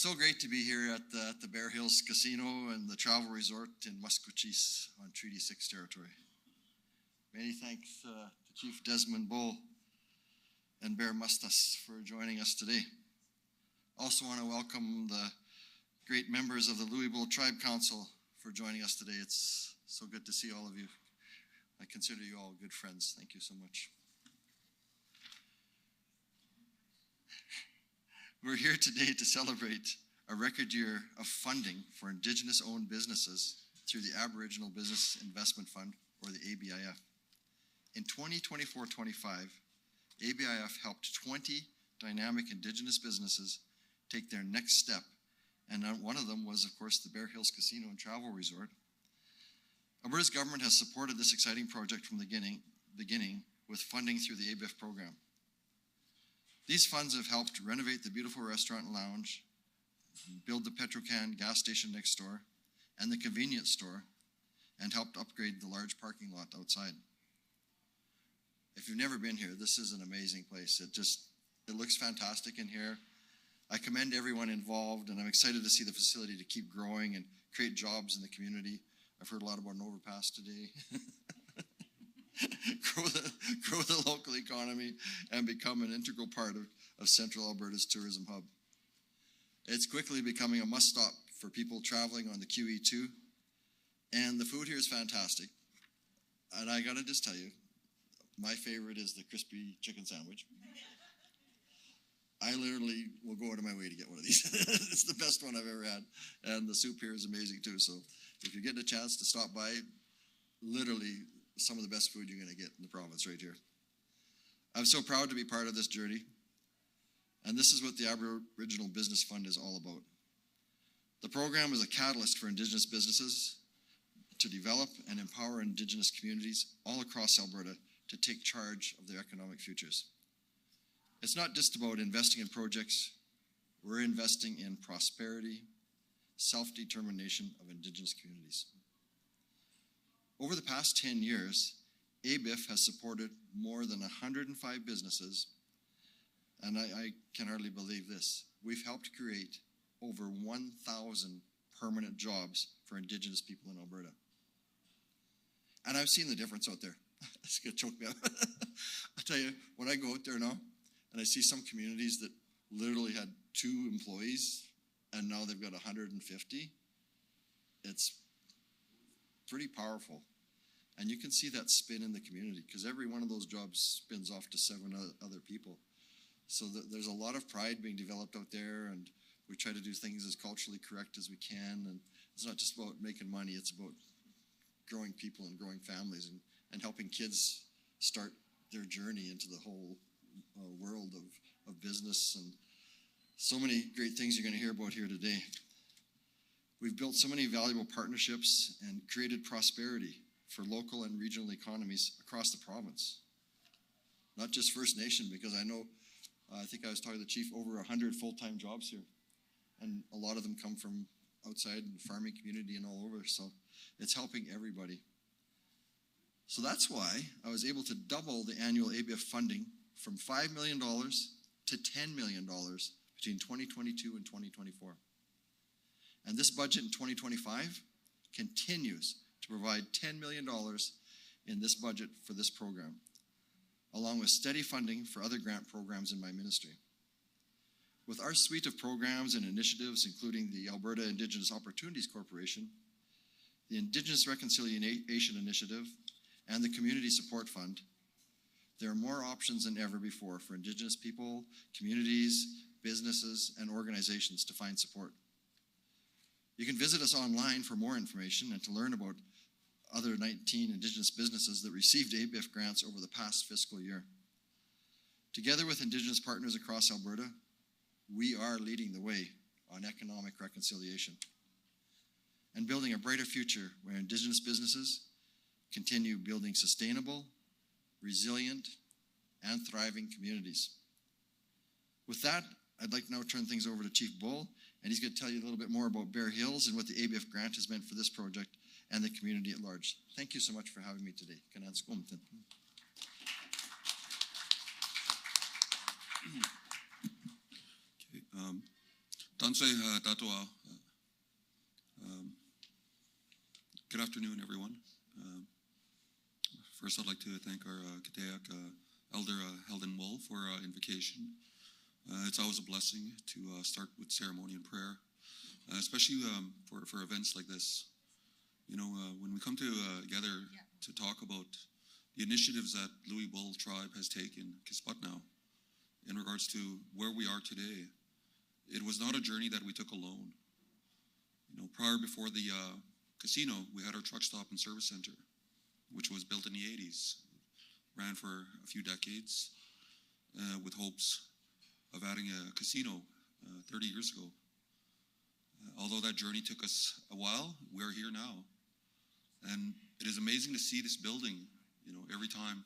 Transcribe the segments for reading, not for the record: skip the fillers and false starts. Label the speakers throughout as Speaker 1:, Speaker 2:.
Speaker 1: so great to be here at the Bear Hills Casino and the travel resort in Musqueam on Treaty 6 territory. Many thanks to Chief Desmond Bull and Bear Mustas for joining us today. Also want to welcome the great members of the Louisville Tribe Council for joining us today. It's so good to see all of you. I consider you all good friends. Thank you so much. We're here today to celebrate a record year of funding for Indigenous-owned businesses through the Aboriginal Business Investment Fund, or the ABIF. In 2024-25, ABIF helped 20 dynamic Indigenous businesses take their next step, and one of them was, of course, the Bear Hills Casino and Travel Resort. Alberta's government has supported this exciting project from the beginning with funding through the ABIF program. These funds have helped renovate the beautiful restaurant and lounge, build the Petrocan gas station next door, and the convenience store, and helped upgrade the large parking lot outside. If you've never been here, this is an amazing place. It looks fantastic in here. I commend everyone involved, and I'm excited to see the facility to keep growing and create jobs in the community. I've heard a lot about an overpass today. grow the local economy and become an integral part of Central Alberta's tourism hub. It's quickly becoming a must-stop for people traveling on the QE2, and the food here is fantastic. And I gotta just tell you, my favorite is the crispy chicken sandwich. I literally will go out of my way to get one of these. It's the best one I've ever had, and the soup here is amazing too. So if you're getting a chance to stop by, literally some of the best food you're going to get in the province right here. I'm so proud to be part of this journey, and this is what the Aboriginal Business Fund is all about. The program is a catalyst for Indigenous businesses to develop and empower Indigenous communities all across Alberta to take charge of their economic futures. It's not just about investing in projects, we're investing in prosperity, self-determination of Indigenous communities. Over the past 10 years, ABIF has supported more than 105 businesses, and I can hardly believe this. We've helped create over 1,000 permanent jobs for Indigenous people in Alberta. And I've seen the difference out there. It's gonna choke me up. I tell you, when I go out there now, and I see some communities that literally had 2 employees, and now they've got 150, it's pretty powerful. And you can see that spin in the community, because every one of those jobs spins off to 7 other people. So there's a lot of pride being developed out there, and we try to do things as culturally correct as we can. And it's not just about making money, it's about growing people and growing families and helping kids start their journey into the whole world of business. And so many great things you're going to hear about here today. We've built so many valuable partnerships and created prosperity for local and regional economies across the province. Not just First Nation, because I know, I think I was talking to the chief, over 100 full-time jobs here. And a lot of them come from outside the farming community and all over, so it's helping everybody. So that's why I was able to double the annual ABIF funding from $5 million to $10 million between 2022 and 2024. And this budget in 2025 continues to provide $10 million in this budget for this program, along with steady funding for other grant programs in my ministry. With our suite of programs and initiatives, including the Alberta Indigenous Opportunities Corporation, the Indigenous Reconciliation Initiative, and the Community Support Fund, there are more options than ever before for Indigenous people, communities, businesses, and organizations to find support. You can visit us online for more information and to learn about other 19 Indigenous businesses that received ABIF grants over the past fiscal year. Together with Indigenous partners across Alberta, we are leading the way on economic reconciliation and building a brighter future where Indigenous businesses continue building sustainable, resilient, and thriving communities. With that, I'd like to now turn things over to Chief Bull, and he's going to tell you a little bit more about Bear Hills and what the ABIF grant has meant for this project and the community at large. Thank you so much for having me today.
Speaker 2: Tansei Tatoa. Good afternoon, everyone. First, I'd like to thank our Kiteak Elder Heldon Wool for invocation. It's always a blessing to start with ceremony and prayer, especially for events like this. You know, when we come together to talk about the initiatives that Louis Bull tribe has taken, Kisputnau, in regards to where we are today, it was not a journey that we took alone. You know, before the casino, we had our truck stop and service center, which was built in the 80s, ran for a few decades with hopes of adding a casino 30 years ago. Although that journey took us a while, we're here now. And it is amazing to see this building, you know, every time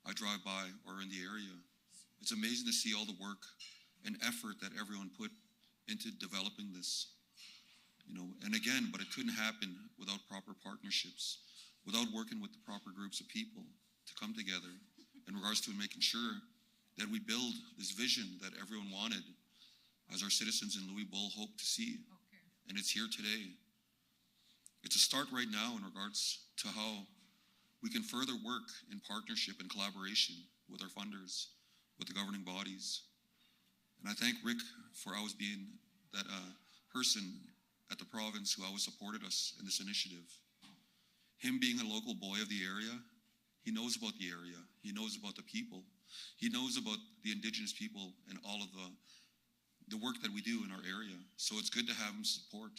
Speaker 2: I drive by or in the area. It's amazing to see all the work and effort that everyone put into developing this. You know, and again, but it couldn't happen without proper partnerships, without working with the proper groups of people to come together in regards to making sure that we build this vision that everyone wanted, as our citizens in Louis Bull hope to see. Okay. And it's here today. It's a start right now in regards to how we can further work in partnership and collaboration with our funders, with the governing bodies. And I thank Rick for always being that person at the province who always supported us in this initiative. Him being a local boy of the area, he knows about the area, he knows about the people, he knows about the Indigenous people and all of the work that we do in our area. So it's good to have him support.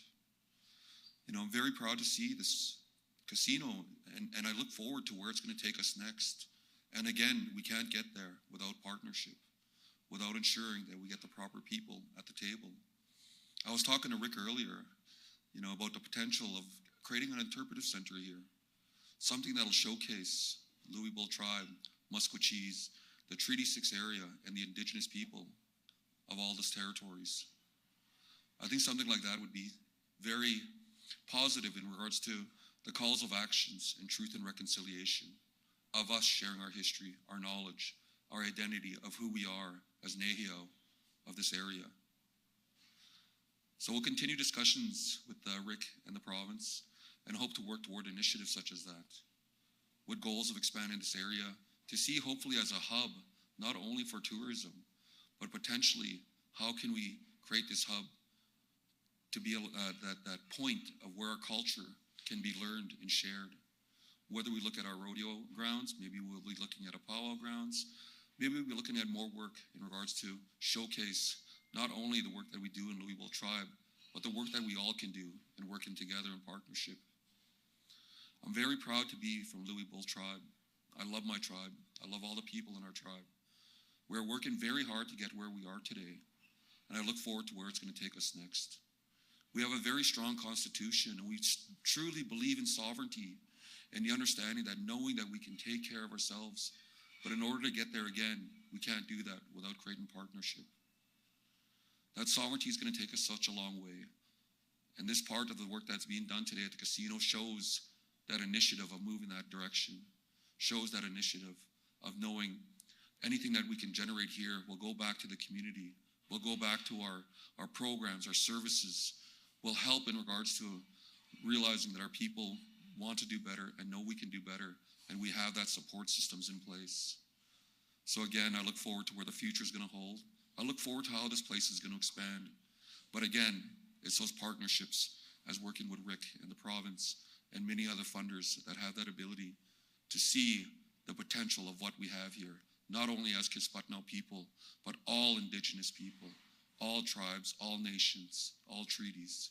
Speaker 2: You know, I'm very proud to see this casino, and I look forward to where it's going to take us next. And again, we can't get there without partnership, without ensuring that we get the proper people at the table. I was talking to Rick earlier, you know, about the potential of creating an interpretive center here, something that'll showcase Louis Bull tribe, Musqueam, the Treaty 6 area, and the Indigenous people of all these territories. I think something like that would be very positive in regards to the calls of actions in truth and reconciliation, of us sharing our history, our knowledge, our identity of who we are as Nehio of this area. So we'll continue discussions with Rick and the province and hope to work toward initiatives such as that, with goals of expanding this area to see hopefully as a hub, not only for tourism, but potentially how can we create this hub to be that point of where our culture can be learned and shared. Whether we look at our rodeo grounds, maybe we'll be looking at a powwow grounds, maybe we'll be looking at more work in regards to showcase not only the work that we do in Louis Bull tribe, but the work that we all can do and working together in partnership. I'm very proud to be from Louis Bull tribe. I love my tribe. I love all the people in our tribe. We're working very hard to get where we are today, and I look forward to where it's going to take us next. We have a very strong constitution, and we truly believe in sovereignty and the understanding that knowing that we can take care of ourselves, but in order to get there again, we can't do that without creating partnership. That sovereignty is going to take us such a long way. And this part of the work that's being done today at the casino shows that initiative of moving that direction, shows that initiative of knowing anything that we can generate here will go back to the community, will go back to our programs, our services, will help in regards to realizing that our people want to do better and know we can do better, and we have that support systems in place. So again, I look forward to where the future is going to hold. I look forward to how this place is going to expand. But again, it's those partnerships as working with Rick and the province and many other funders that have that ability to see the potential of what we have here, not only as Kisputnau people, but all Indigenous people, all tribes, all nations, all treaties.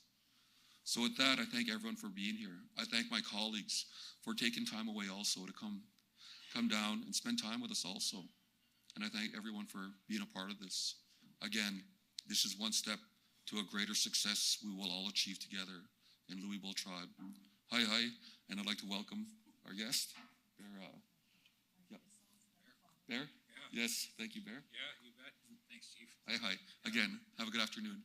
Speaker 2: So with that, I thank everyone for being here. I thank my colleagues for taking time away also to come down and spend time with us also. And I thank everyone for being a part of this. Again, this is one step to a greater success we will all achieve together in Louis Bull tribe. Hi, hi, and I'd like to welcome our guest, Bear. Bear? Yeah. Yes, thank you, Bear.
Speaker 3: Yeah, you bet. Thanks, Chief.
Speaker 2: Hi, hi. Again, have a good afternoon.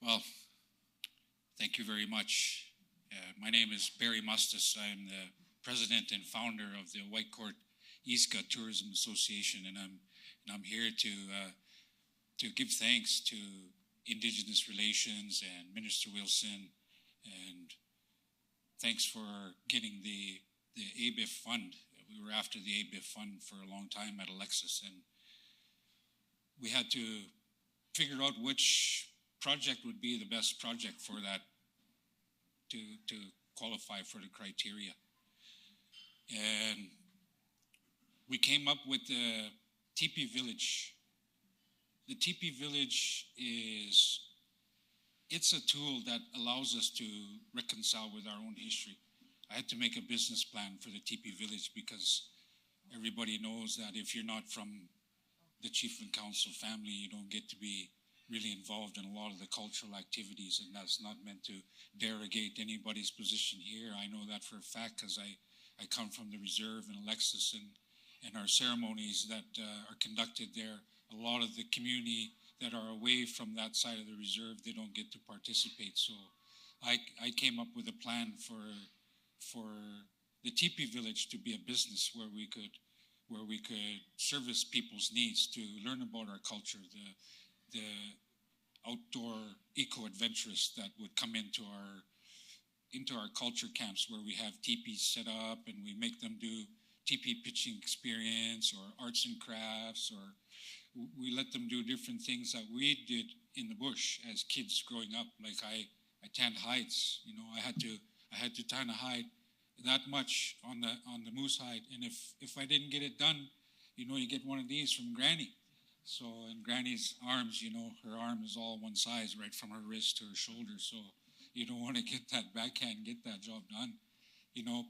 Speaker 3: Well, thank you very much. My name is Barry Mustis. I'm the president and founder of the White Court Iska Tourism Association, and I'm here to give thanks to Indigenous Relations and Minister Wilson, and thanks for getting the ABIF fund. We were after the ABIF fund for a long time at Alexis, and we had to figure out which project would be the best project for that to qualify for the criteria. And we came up with the Teepee Village. The Teepee Village it's a tool that allows us to reconcile with our own history. I had to make a business plan for the Teepee Village because everybody knows that if you're not from the chief and council family, you don't get to be really involved in a lot of the cultural activities, and that's not meant to derogate anybody's position here. I know that for a fact because I come from the reserve in Alexis, and our ceremonies that are conducted there, a lot of the community that are away from that side of the reserve, they don't get to participate. So I came up with a plan for the Teepee Village to be a business where we could service people's needs, to learn about our culture, the outdoor eco-adventurists that would come into our culture camps where we have teepees set up and we make them do teepee pitching experience or arts and crafts, or we let them do different things that we did in the bush as kids growing up. Like I tanned hides, I had to tan a hide that much on the moose hide, and if I didn't get it done, you get one of these from Granny. So in Granny's arms, her arm is all one size, right from her wrist to her shoulder. So you don't want to get that backhand, get that job done.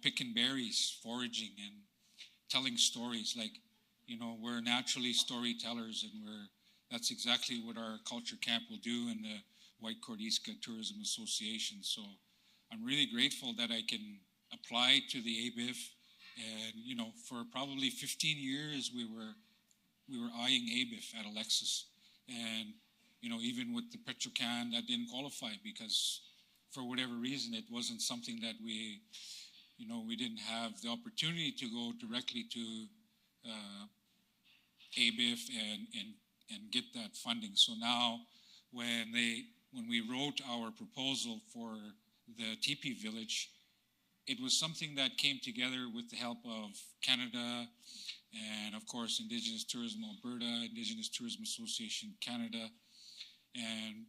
Speaker 3: Picking berries, foraging, and telling stories. Like, we're naturally storytellers, and that's exactly what our culture camp will do in the White Court Iska Tourism Association. So I'm really grateful that I can apply to the ABIF, and for probably 15 years we were eyeing ABIF at Alexis, and even with the Petrocan that didn't qualify because for whatever reason it wasn't something that we didn't have the opportunity to go directly to ABIF and get that funding. So now when we wrote our proposal for the Teepee Village, it was something that came together with the help of Canada and, of course, Indigenous Tourism Alberta, Indigenous Tourism Association Canada. And,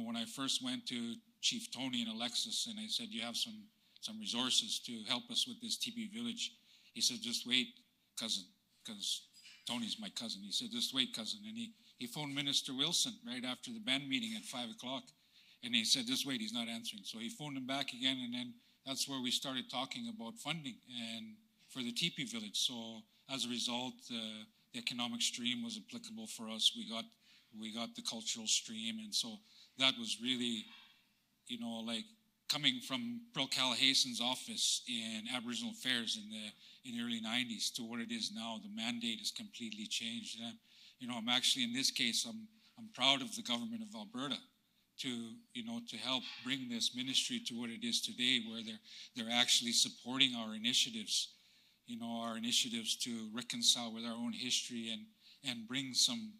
Speaker 3: when I first went to Chief Tony and Alexis and I said, you have some resources to help us with this Teepee Village, he said, just wait, cousin, because Tony's my cousin. He said, just wait, cousin. And he phoned Minister Wilson right after the band meeting at 5 o'clock. And he said, just wait, he's not answering. So he phoned him back again, and then that's where we started talking about funding and for the Teepee Village. So as a result, the economic stream was applicable for us. We got the cultural stream, and so that was really, like coming from Pearl Callahason's office in Aboriginal Affairs in the early 90s to what it is now. The mandate has completely changed. And I'm actually, in this case, I'm proud of the government of Alberta to help bring this ministry to what it is today, where they're actually supporting our initiatives, our initiatives to reconcile with our own history and bring some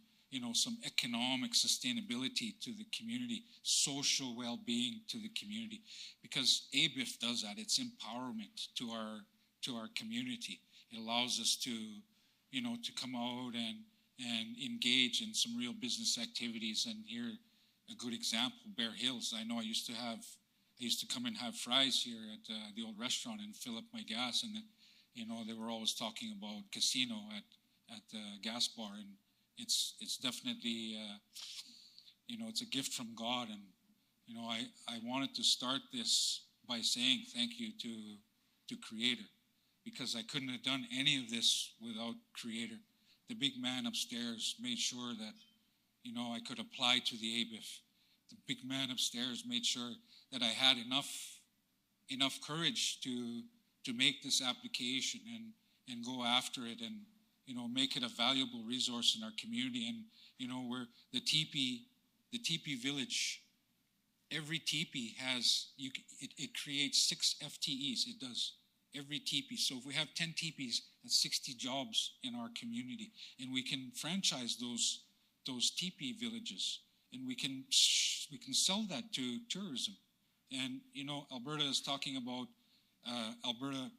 Speaker 3: economic sustainability to the community, social well-being to the community, because ABIF does that. It's empowerment to our community. It allows us to come out and engage in some real business activities. And here, a good example, Bear Hills. I know I used to come and have fries here at the old restaurant and fill up my gas, and they were always talking about casino at the gas bar, and it's definitely it's a gift from God. And I wanted to start this by saying thank you to Creator, because I couldn't have done any of this without Creator. The big man upstairs made sure that I could apply to the ABIF. The big man upstairs made sure that I had enough courage to make this application and go after it, and make it a valuable resource in our community. And where the teepee village, every teepee it creates 6 FTEs. It does, every teepee. So if we have 10 teepees, That's 60 jobs in our community. And we can franchise those teepee villages, and we can sell that to tourism. And you know, Alberta is talking about Alberta.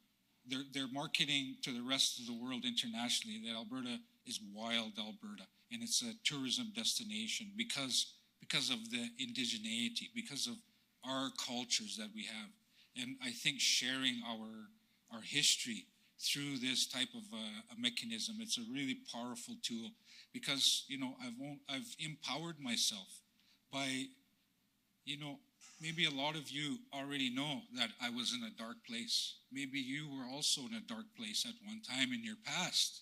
Speaker 3: They're marketing to the rest of the world internationally that Alberta is wild Alberta, and it's a tourism destination because of the indigeneity, because of our cultures that we have. And I think sharing our history through this type of a mechanism, it's a really powerful tool, because you know, I've empowered myself by, you know, maybe a lot of you already know that I was in a dark place. Maybe you were also in a dark place at one time in your past.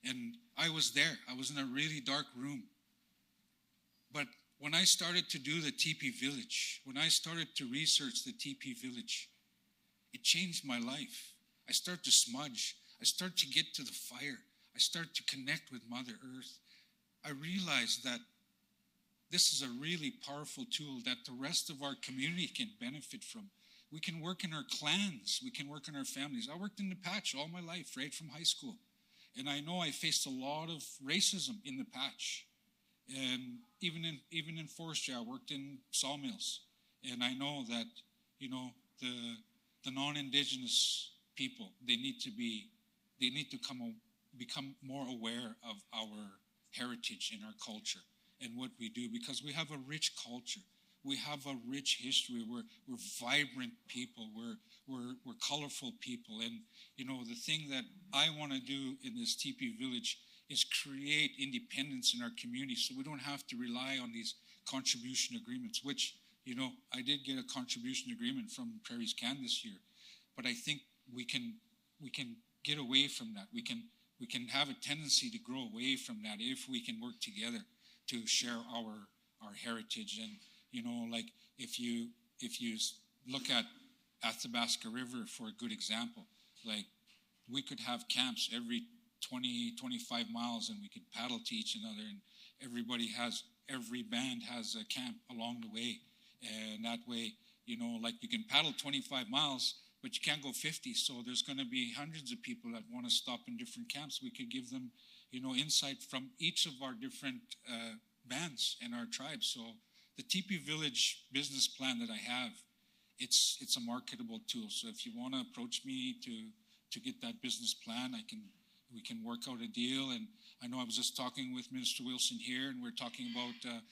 Speaker 3: And I was there. I was in a really dark room. But when I started to do the teepee village, when I started to research the teepee village, it changed my life. I start to smudge. I start to get to the fire. I start to connect with Mother Earth. I realized that this is a really powerful tool that the rest of our community can benefit from. We can work in our clans. We can work in our families. I worked in the patch all my life, right from high school. And I know I faced a lot of racism in the patch. And even in forestry, I worked in sawmills. And I know that, you know, the non-Indigenous people, they need to become more aware of our heritage and our culture and what we do, because we have a rich culture. We have a rich history. We're vibrant people. We're colorful people. And, you know, the thing that I want to do in this teepee village is create independence in our community, so we don't have to rely on these contribution agreements, which, you know, I did get a contribution agreement from Prairie's Can this year. But I think we can get away from that. We can have a tendency to grow away from that if we can work together to share our heritage. And, you know, like if you look at Athabasca River for a good example, like we could have camps every 20, 25 miles, and we could paddle to each another, and every band has a camp along the way. And that way, you know, like you can paddle 25 miles, but you can't go 50. So there's going to be hundreds of people that want to stop in different camps. We could give them, you know, insight from each of our different bands and our tribes. So the Teepee Village business plan that I have, it's a marketable tool. So if you want to approach me to get that business plan, we can work out a deal. And I know I was just talking with Minister Wilson here, and we're talking about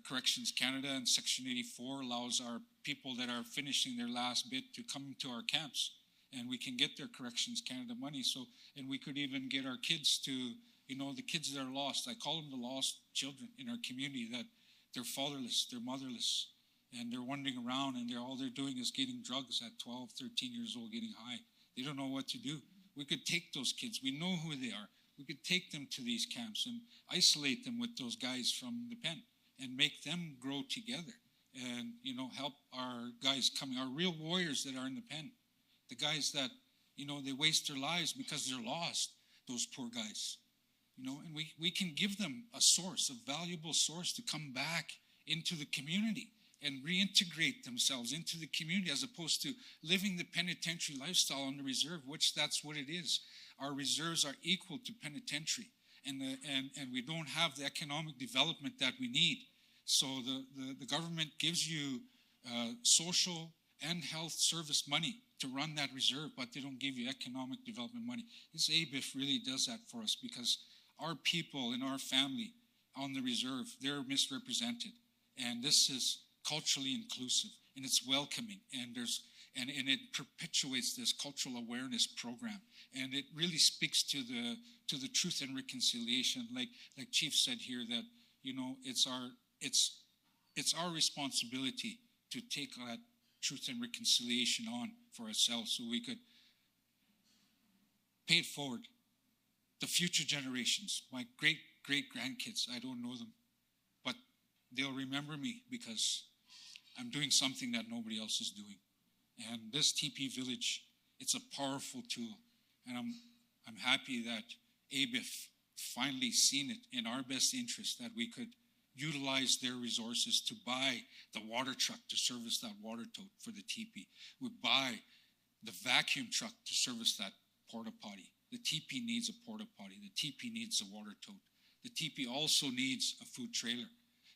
Speaker 3: Corrections Canada, and Section 84 allows our people that are finishing their last bit to come to our camps, and we can get their Corrections Canada money. So, and we could even get our kids to, you know, the kids that are lost. I call them the lost children in our community, that they're fatherless, they're motherless, and they're wandering around, and all they're doing is getting drugs at 12, 13 years old, getting high. They don't know what to do. We could take those kids. We know who they are. We could take them to these camps and isolate them with those guys from the pen and make them grow together, and, you know, help our guys coming, our real warriors that are in the pen, the guys that, you know, they waste their lives because they're lost, those poor guys, you know, and we can give them a source, a valuable source to come back into the community and reintegrate themselves into the community, as opposed to living the penitentiary lifestyle on the reserve, which that's what it is. Our reserves are equal to penitentiary, and we don't have the economic development that we need. So the government gives you social and health service money to run that reserve, but they don't give you economic development money. This ABIF really does that for us, because our people in our family on the reserve, they're misrepresented. And this is culturally inclusive, and it's welcoming, and it perpetuates this cultural awareness program, and it really speaks to the truth and reconciliation, like Chief said here, that, you know, it's our responsibility to take that truth and reconciliation on for ourselves, so we could pay it forward. The future generations, my great grandkids, I don't know them, but they'll remember me because I'm doing something that nobody else is doing. And this teepee village, it's a powerful tool. And I'm happy that ABIF finally seen it in our best interest, that we could utilize their resources to buy the water truck to service that water tote for the teepee. We buy the vacuum truck to service that porta potty. The teepee needs a porta potty. The teepee needs a water tote. The teepee also needs a food trailer.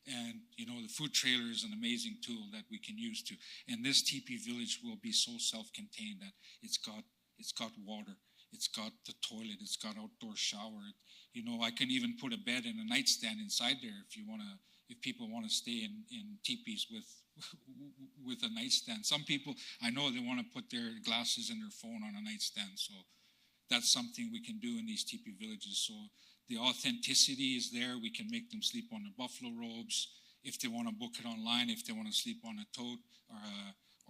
Speaker 3: And, you know, the food trailer is an amazing tool that we can use to. And this teepee village will be so self-contained that it's got water, it's got the toilet, it's got outdoor shower. You know, I can even put a bed and a nightstand inside there if people want to stay in teepees with a nightstand. Some people, I know they want to put their glasses and their phone on a nightstand, so that's something we can do in these teepee villages. So the authenticity is there. We can make them sleep on the buffalo robes. If they want to book it online, if they want to sleep on a tote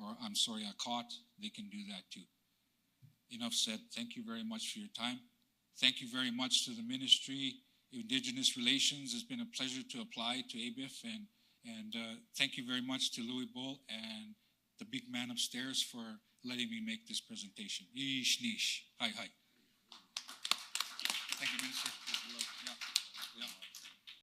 Speaker 3: or a cot, they can do that too. Enough said. Thank you very much for your time. Thank you very much to the Ministry of Indigenous Relations. It's been a pleasure to apply to ABIF, and thank you very much to Louis Bull and the big man upstairs for letting me make this presentation. Yeesh nish. Hi, hi. Thank you, Minister.